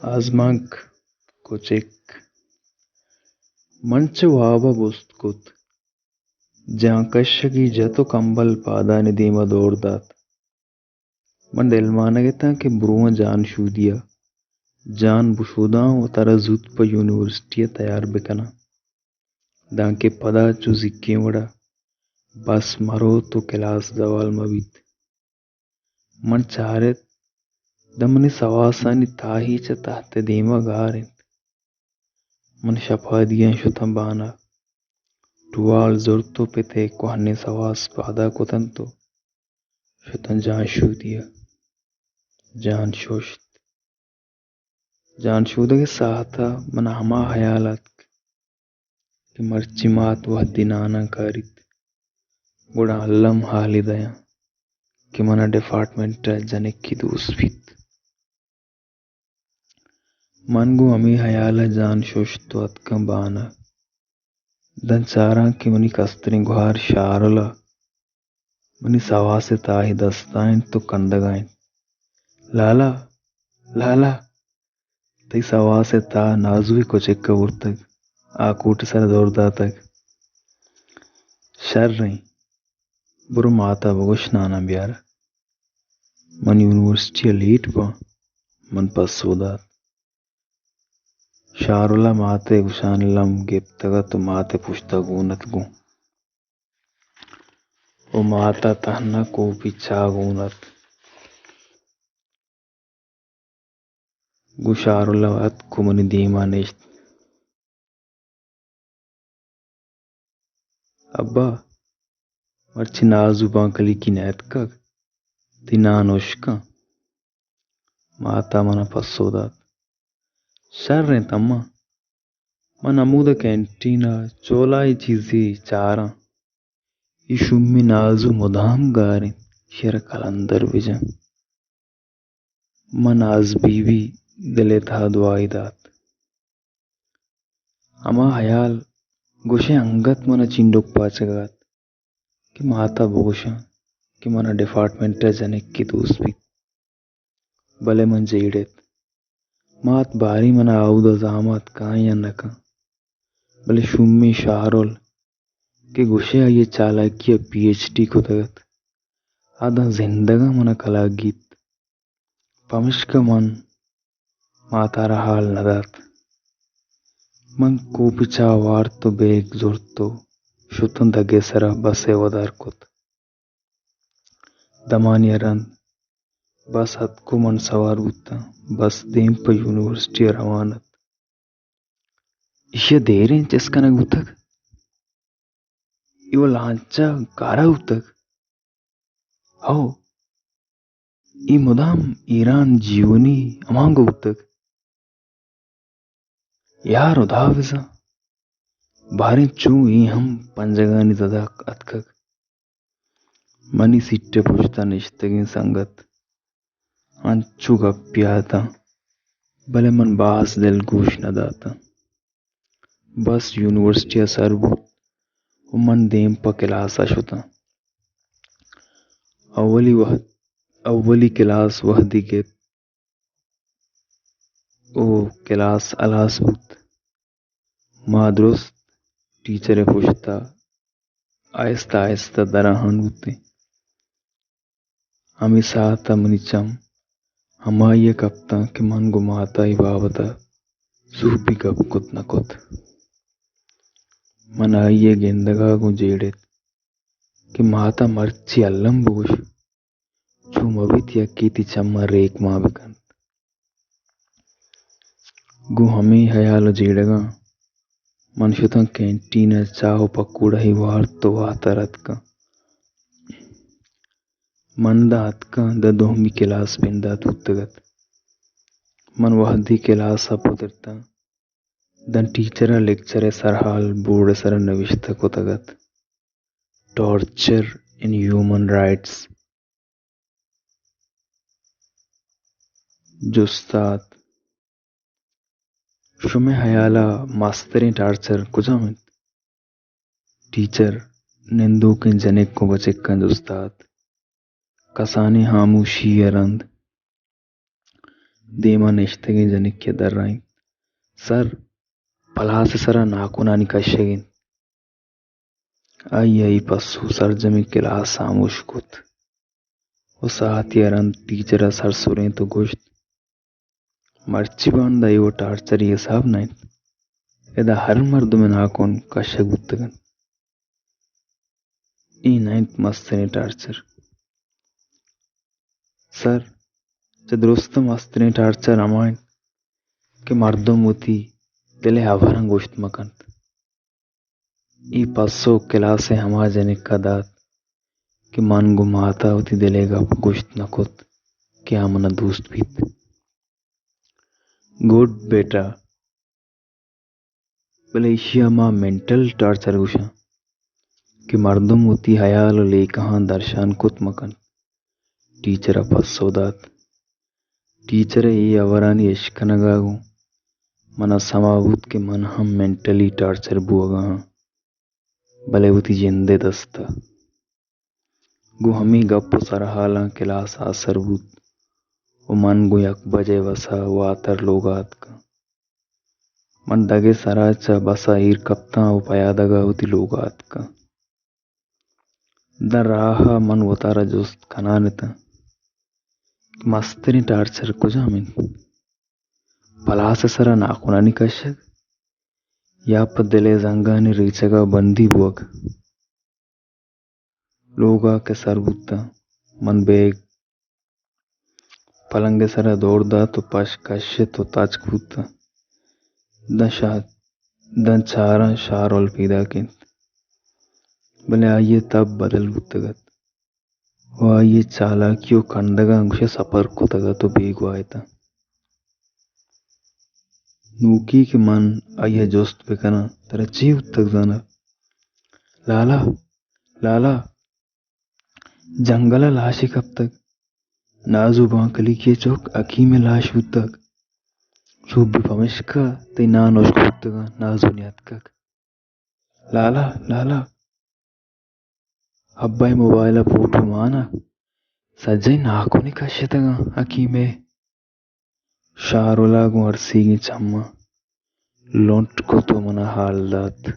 Azmak koçek मंच वावा बुस्तकुत जहाँ कश्यकी जतो कंबल पादानि दीमा दोरदात मन delmanageta के ब्रुआ जान शूदिया जान बुशुदा व तारा जुत प यूनिवर्सिटी तैयार बिकना दांके पदा चु जिक्के वड़ा बस मरो तो क्लास दवाल मबित मन चारे दमनि सवासानि ताही च ताहते दीमा गारे मन शफादियां शुतम बाना टुवाल जोरतो पेते कोहने सवास पादा कोतंतो शुतन जान शूदिया जान शूदा के साहता मन हमा हयालत कि मर्ची मात वह दिनाना कारित गुड़ा अल्लम हाली दया कि मना डिपार्टमेंट जने की दूसफित मन गु अमी हयाला जान शोषतो अतका बाना दन चारा कि मनी कस्तरी गुहार शारला मनी सवासे ताही दस्ताइन तो कंदगाइन लाला लाला तई सवासे ता नाजुई को चिक्का उर्तक आकूट सर दौरदा तक शर रही बुरु माता बगोश नाना ब्यार मन यूनिवर्सिटी लीट पा मन पसोदा शारुला माते गुशान लम गिप्तगा तो माते पुश्ता गूनत गु ओ माता तहना को पिछा गूनत गु शारुला अत कुमनि दीमा निश्त अब्बा मर्ची नाजु बांकली की नैतका तिनानोश्का माता मना पसोदा शर रहे तम्मा मन अमूद कैंटीना चोलाई चीजी चारा इशुम्मी नाजु मुदाम गारे शेर कलंदर बिजा मन आज बीवी दिले था दुआई दात अमा हयाल गोशे अंगत मना चिंडोक पाचगात कि माता बोशा कि मना डिपार्टमेंट जने की दूसरी भले मन जेड़ेत मात बारी मना आउदा जामात काया नका भले शुम्मी शाहरोल के गुशे ये चालाकिया पीएचडी को तगत आधा जिंदगा मना कलागीत पमिश्क मन मातारा हाल नदात मन कोपिचा वार तो बेग जोरतो शुतन दगे सरा बसे वदार कोत दमानिया रंद बस हत को मन सवार उता बस देम पर यूनिवर्सिटी रवानत इशे देरें चेस्कनग उतक इव लांचा कारा उतक आओ ई मुदाम ईरान जीवनी अमांग उतक यार उदाविजा बारे चू ई हम पंजगानी जदा अतकक मनी सिट्टे पुछता निश्तगिन संगत अंचु गप्पियाता भले मन बास दिल गूश न दाता बस यूनिवर्सिटी सरबूत मन देम प क्लास अशुता अव्वली क्लास वह दिगे ओ क्लास अलासबुत माद्रुस्त टीचरे पुछता आहिस्ता आहिस्ता दराहन होते हमी साता मनिचम हमाये कप्ता के मन गुमाता ही बाबता सूपी कप कुत न कुत मन आइये गेंदगा गु जेड़े कि माता मर्ची अल्लम बोश चुम अबित या कीति चम्मा रेक मा बिकन गु हमें हयाल जेड़गा मनुष्यता कैंटीन चाहो पकूड़ा ही वार तो वातरत का मंदा अतका द दोहमी क्लास बिंदा तुतगत मन वहदी क्लास पुत्रता दन टीचर लेक्चर सरहाल बोर्ड सर नविश्ता को तगत टॉर्चर इन ह्यूमन राइट्स जुस्ताद शुमे हयाला मास्तरी टार्चर कुजामित टीचर निंदू के जने को बचे कंज उस्ताद कसाने हामूशी अरंद Dema neştegin janik darrain. Sar palhas sara nakunani kashegin. Ay passu sarjami kelas samush kut. O saati aran teachera sar suren to gosht. Marchi banda iwo torture ye sab nain. Eda har mardumen hakon kasheg buttagan. I ninth mastene torture. Sir, जदुरुस्त मस्तने torture अमाइन के मर्दम उती दिले आवारंग गोश्त मकंत ई पस्सो क्लासे हमा जनिक का दात कि मन गुमाता उती दिलेगा गोश्त नकोत क्या मना दोस्त भीत गुड बेटा मलेशिया मा मेंटल टार्चर गुशा कि मर्दम उती हयाल ले कहां दर्शन कुत मकन टीचर पस्सो दात टीचर ई अवरानी इश्कनगागु मना समावूत के मन हम मेंटली टार्चर बुआगा भले उती जिंदे दस्ता गु हमी गप्प सरहाला क्लास आसरबूत ओ मन गु यक बजे वसा वातर लोगात का मन दगे सराचा बसा ईर कप्ता उपयादगा उती लोगात का द राहा मन वतारा जोस्त कनानता मस्तनी टार्चर को जामिन पलास सरा नाकुनानी कशक या पदले जंगानी रीचगा बंदी बुअग लोगा के सरबुत्ता मन बेग पलंगे सरा दौड़दा तो पश कश्य तो ताजकुत्ता दशा दन चारा शार और पीदा के भले आइए तब बदल बुत्तगत वो आइए चाला क्यों कंडगा अंकुश सपर को तगा तो बेग वायता नूकी के मन आइए जोस्त बेकना तेरा जीव तक जाना लाला लाला जंगला लाशी कब तक नाजू बांकली के चौक अखी में लाश तक सुबह पमिश्का ते नानोश कुत्तगा नाजू न्यातक लाला लाला अब्बाई मोबाइल फोटो माना सज्जै नाकोनी कश्यतगा अखी में शारोला गु अरसी की चम्मा लोंट को तो मना हाल दात